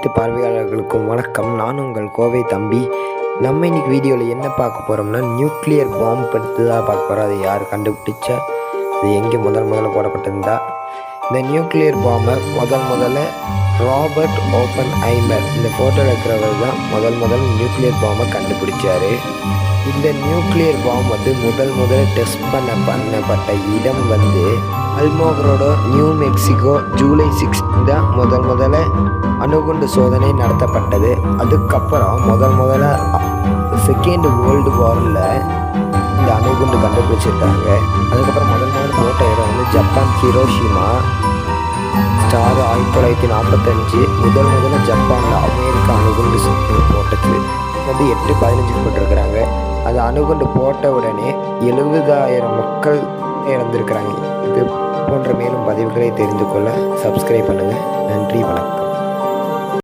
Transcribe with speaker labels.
Speaker 1: அனைத்து பார்வையாளர்களுக்கும் வணக்கம். நான் உங்கள் கோவை தம்பி. நம்ம இன்னைக்கு வீடியோவில் என்ன பார்க்க போகிறோம்னா, நியூக்ளியர் பாம்பு பற்றி தான் பார்க்க போகிறோம். அதை யார் கண்டுபிடிச்சா, அது எங்கே முதல்ல போடப்பட்டிருந்தா, இந்த நியூக்ளியர் பாம்பை முதல்ல ராபர்ட் ஓப்பன்ஹைமர் இந்த ஃபோட்டோவில் இருக்கிறவர் தான் முதல் நியூக்ளியர் பாம்பை கண்டுபிடிச்சார். இந்த நியூக்ளியர் பாம்பு வந்து முதல் டெஸ்ட் பண்ணப்பட்ட இடம் வந்து அல்மோகரோட நியூ மெக்சிகோ ஜூலை 6 தான் முதல்ல அணுகுண்டு சோதனை நடத்தப்பட்டது. அதுக்கப்புறம் முதல்ல செகண்ட் வேர்ல்டு வாரில் இந்த அணுகுண்டு கண்டுபிடிச்சிருக்காங்க. அதுக்கப்புறம் முதல் போட்ட இடம் வந்து ஜப்பான் ஹிரோஷிமா ஸ்டார் 1945 முதல்ல ஜப்பானில் அமெரிக்கா அணுகுண்டு போட்டது வந்து 8/15 போட்டிருக்கிறாங்க. அது அணுகுண்டு போட்ட உடனே 70,000 மக்கள் இறந்திருக்கிறாங்க. இது போன்ற மேலும் பதிவுகளை தெரிந்து கொள்ள சப்ஸ்கிரைப் பண்ணுங்கள். நன்றி, வணக்கம்.